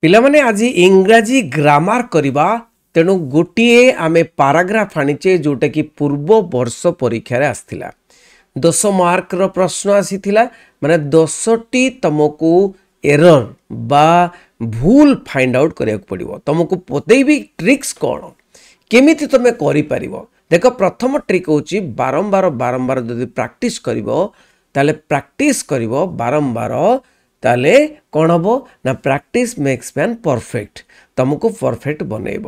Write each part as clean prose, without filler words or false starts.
पिला माने आज इंग्राजी ग्रामर करवा तेणु गोटे आमे पाराग्राफ आनीचे जोटा कि पूर्व वर्ष परीक्षा रे आसथिला 10 मार्क रो प्रश्न आसीथिला माने 10टी तुमको एरर बा भूल फाइंड आउट करिया पड़िबो तुमको पतेबी ट्रिक्स कोन केमिति तमे करि परिबो। देखो प्रथम ट्रिक होची बारंबार बारंबार जदि प्रैक्टिस करिवो ताले प्रैक्टिस करिवो बारंबार ताले कौन हम ना प्रैक्टिस मेक्स मैन परफेक्ट तुमको परफेक्ट बनइब।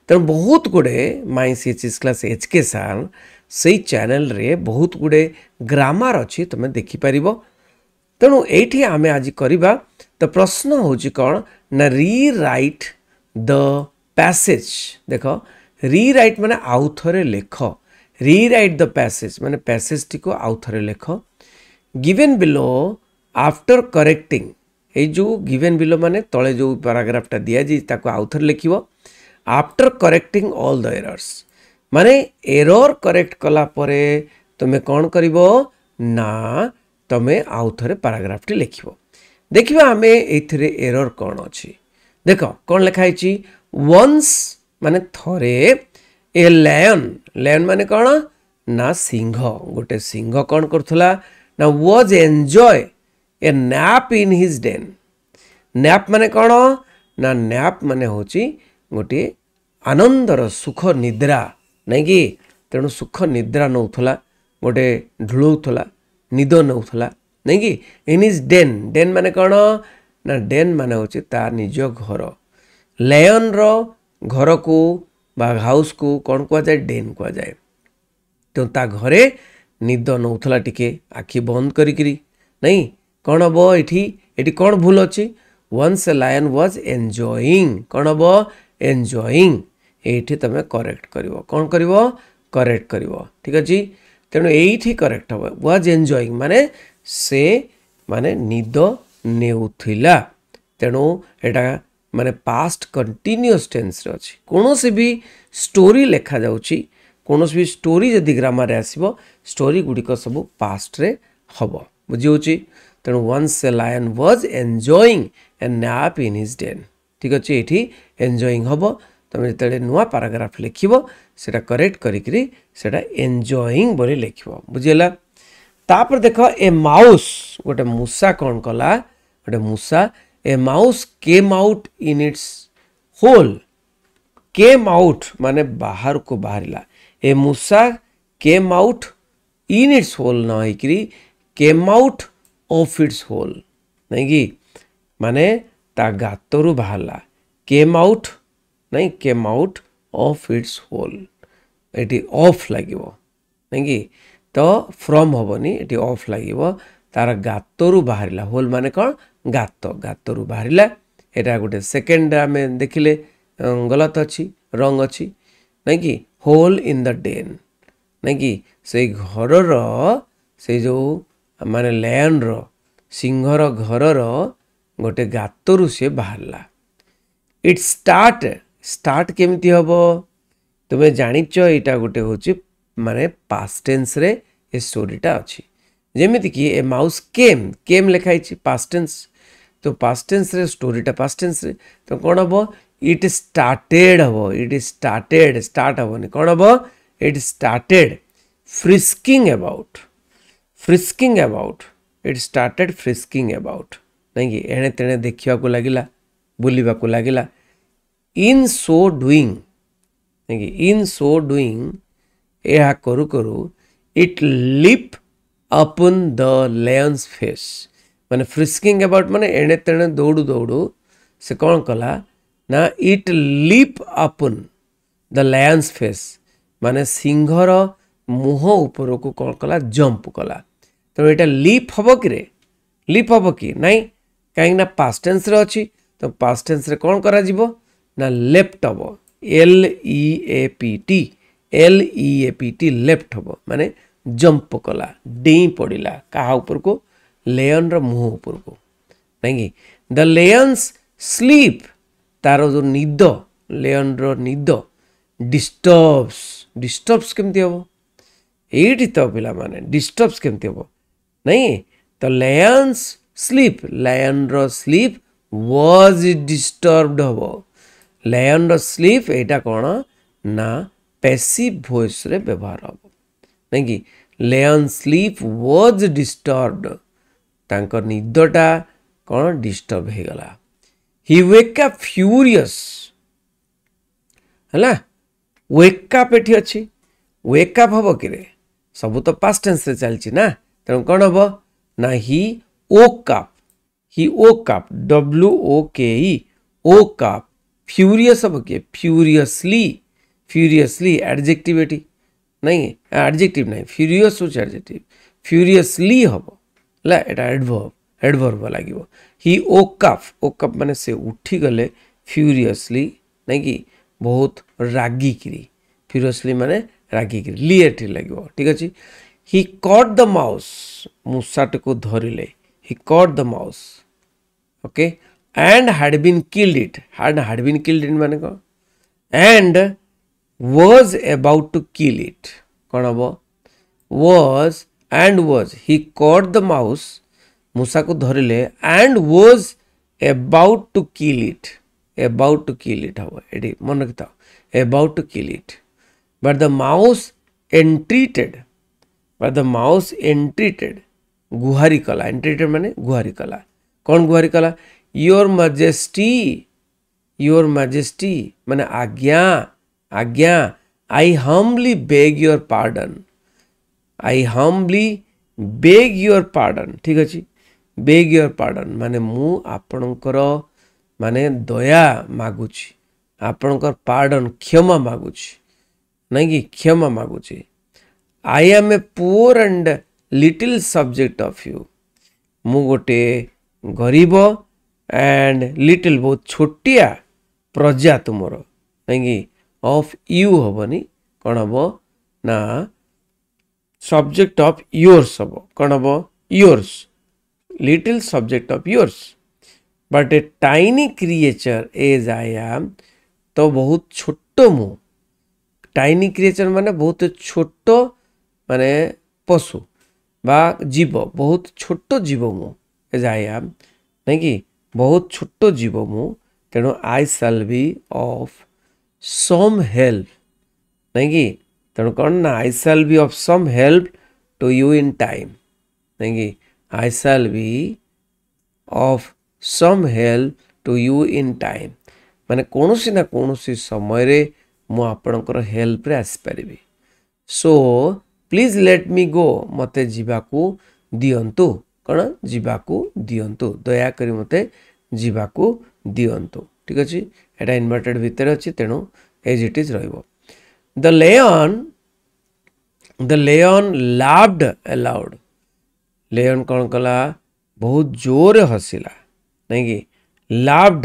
तेणु बहुत गुड़े माई सीएचएस क्लास एचके सार से चैनल रे बहुत गुड़े ग्रामर अच्छी तुम देखिपर। तेणु ये आम आज करवा तो प्रश्न हूँ कौन ना रीराइट द पैसेज। देख रीराइट माने आउ थे लेख रीराइट द पैसेज माने पैसेज टी को आउ थे लेख। गिवन बिलो आफ्टर करेक्टिंग ये जो गिवन बिलो माने तले जो पैराग्राफटा दिया जी ताको आउ थे लिखिबो after correcting all the errors माने एरर करेक्ट कला परे तुमे कौन करिवो ना तुमे आउ थे पैराग्राफटी लिखिबो। देखिबा आमे एथिरे एरर कौन अछि। देखो कौन लिखा है वंस माने थरे ए लायन लायन माने कौन ना सिंह गोटे सिंह कौन करथला ना was enjoy A nap in his Dane. Nap माने कौन ना नैप माने होची गोटे आनंदर सुख निद्रा नहीं कि तेणु सुख निद्रा नौथला गोटे ढुलौथला निद नौथला नहीं कि इन हिज डेन डेन माने कौन ना डेन माने होची ता निज घर लायन रो घर को बा हाउस को कौन कह जाए डेन कह जाए। तो ता घरे निद नौथला टिके आखि बंद करी नहीं कौन हम ये कौन भूल अच्छी once a lion was enjoying कौन हम एन्जॉइंग ये तुम करेक्ट कर कौन कर करेक्ट कर ठीक अच्छे। तेणु ये करेक्ट हम वाज एन्जॉइंग माने से माने निद नेउथिला तेणु एटा माने पास्ट कंटिन्यूअस टेंस रे अछि। कोनोसी भी स्टोरी लेखा जाउची कोनोसी भी स्टोरी जदि ग्रामर रे आसीबो स्टोरी गुडी को सब पास्ट रे हबो बुझी होची। तेणु once a lion was enjoying a nap in his den ठीक अच्छे ये एन्जॉइंग हम तुम जो नुआ पैराग्राफ लिखिबो सेटा करेक्ट करिकरी सेटा एन्जॉइंग बोली लिखिबो बुझिला। तापर देख ए माउस गोटे मूसा कौन कला गोटे मूसा a mouse came out in its hole came out माने बाहर को बाहरिला ए मूसा came out in its hole ना होइकरी came out of its hole नहीं कि माने ता गातरु बाहरला केम आउट नहीं came out of its hole ये ऑफ लगे नहीं कि तो फ्रॉम हेनी ये ऑफ लगे तार गातरु बाहरिला होल माने कौन गात गातरु बाहरिला एटा गोटे सेकेंड आम देखिले गलत अच्छी रंग अच्छी नहीं कि होल इन द डेन नहीं कि से घर से जो माने लैन रो सिंहर घर गोटे गातरु से बाहरला। इट स्टार्ट स्टार्ट केमती हम तुम्हें जानिच यहाँ गोटे हूँ माने पास्ट टेंस रे ए स्टोरीटा अच्छी जेमिति कि ए माउस केम केम लिखाई पास्ट टेंस तो पास्ट टेंस रे स्टोरीटा पास्ट टेंस रे तो कौन हम इट स्टार्टेड हम इट स्टार्टेड स्टार्ट हेनी कौन हम it started frisking about it started frisking about नहीं कि एणे तेणे देखा लगिला बुलवा लगिला इन सो डुईंग नहीं कि इन सो डुईंग यह करू करू it leap upon the lion's face माने फ्रिस्किंग अबाउट माने एणे तेणे दौड़ू दौड़ू से कौन कला ना it leap upon the lion's face माने सिंहर मुह ऊपर को कौन कला जंप कला। तो ये लिप हम कि लिप हम कि नाई कहीं पास्ट टेंस रे अच्छी तो पास्ट टेंस रे कौन करा जीवो ना लेफ्ट हम LEAPT लेफ्ट हम माने जंप कला डेई पड़ा क्या ऊपर को लेयन रो मुह ऊपर को नहीं कि द लेयन्स स्लीप तार जो निद लेयन रो निद डिस्टर्ब्स केमती हम ये तो पिला माने डिस्टर्ब्स केमती हम नहीं तो लायन्स स्लीप लायन रो स्लीप was disturbed हबो lion ର sleep एटा कोन ना passive voice रे व्यवहार हबो नहीं कि lion sleep was disturbed तांकर निदटा कोन डिस्टर्ब हे गला he wake up furious हला wake up एठी अछि wake up हबो किरे सब तो past tense रे चलछि ना त कोन हबो ना he woke up woke woke up furious हबो के furiously adjective एठी नहीं adjective नहीं furious होछ adjective furiously हबो ला एटा adverb लागिवो he woke up माने से उठी गले furiously नहीं कि बहुत रागी किरी furiously माने रागी किरी ली एठी लागिवो ठीक अछि he caught the mouse मुसाट को धरिले he caught the mouse okay and had been killed it had been killed it माने को and was about to kill it कोन हबो was he caught the mouse मुसा को धरिले and was about to kill it हबो AD मन रखता about to kill it but the mouse entreated गुहारी कला entreated माने गुहारी कला कौन गुहारी कला your majesty माने आज्ञा I humbly beg your pardon ठीक अछि beg your pardon माने मु आपणकर माने दया मागुछि आपणकर pardon क्षमा मागुछि नहीं कि क्षमा मागुछि I am a poor and little subject of you मु गोटे गरीब and little बहुत छोटिया प्रजा तुमरो नहीं कि of you हबनी कोन हबो ना subject of yours हबो कोन हबो yours little subject of yours but a tiny creature as I am तो बहुत छोटो मु tiny creature माने बहुत छोटो माने पशु बा जीव बहुत छोटो जीव मु as I am नहीं कि बहुत छोटो जीव मु तेणु I shall be of some help नहीं कि तेणु कौन ना I shall be of some help to you in time नहीं कि I shall be of some help to you in time माने कोनोसी ना कोनोसी समय रे मु आपणकर हेल्प रे आसी परिबी सो प्लीज लेट मी गो मते जीवाकू दियंतु कौन जीवाकू दियंतु दया करी मते जीवाकू दियंतु ठीक अछि एटा इन्वर्टेड भितर अछि तेणु एज इट इज रहइबो the lion laughed aloud lion कौन कला बहुत जोर हसिला नहीं कि लाफ्ड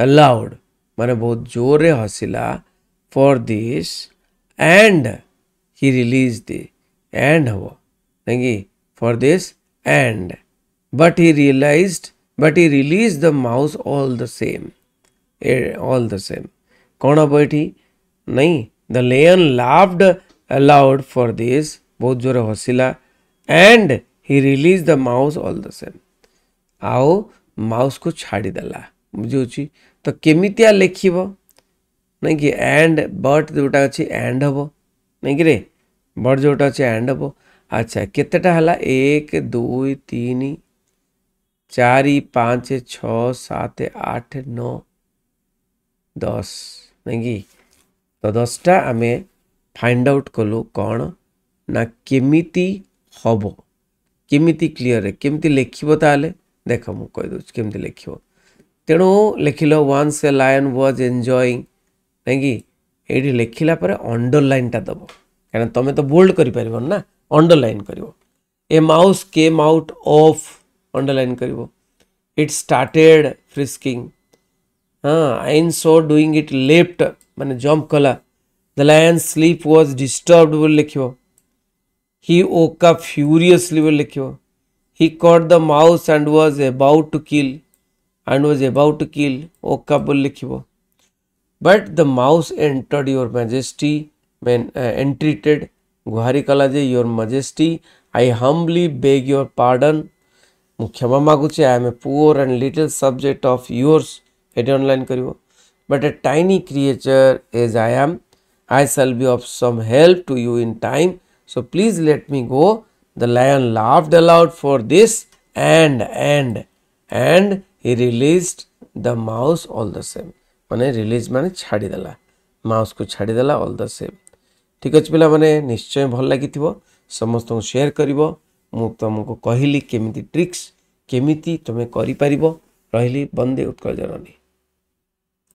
अलाउड माने बहुत जोर हसिला for this and he released the and हबो नहीं कि for this and but he released the mouse all the same कौन हबो एठी नहीं the lion laughed aloud for this बहुत जोर हसिला and he released the mouse all the same आओ माउस को छाड़ी देला बुझुची तो केमितिया लेखिबो नहीं कि and but जोटा अछि and हबो नहीं कि रे बड़ जोटा अच्छे एंड हबो अच्छा केतेटा हला 1 2 3 4 5 6 7 8 9 10 नहीं कि तो 10टा आमे फाइंड आउट कलु कौन ना केमिति हबो केमिति क्लियर है केमिति लेखिबो ताले देखो मु कहि दउ केमिति लेखिबो तेणु लेखिलो once a lion was enjoying नहीं कि एडी लेखिला पर अंडरलाइन टा दबो कारण तमे तो बोल्ड करि परिबो ना अंडरलाइन करिवो a mouse came out of underline करिवो it started frisking I so doing it left माने जंप कला the lion sleep was disturbed बोल लिखिवो ही वोक अप फ्यूरियसली बोल लिखिवो he caught the mouse and was about to kill woke up बोल लिखिवो but the mouse entered your majesty when entreated गुहारी कला जे your majesty I humbly beg your pardon मु क्षमा मागुचे I am a poor and little subject of yours एटी online करिवो but a tiny creature as I am I shall be of some help to you in time. So please let me go. The lion laughed aloud for this and he released the mouse all the same. माने release माने छाड़ी देला mouse को छाड़ी देला all the same. ठीक अछि पिला माने निश्चय भल लागिथिबो समस्त को शेयर करिवो मु तुमको कहिली केमिति ट्रिक्स केमिति तमे करि परिबो रहिली बंदे उत्कल जननी।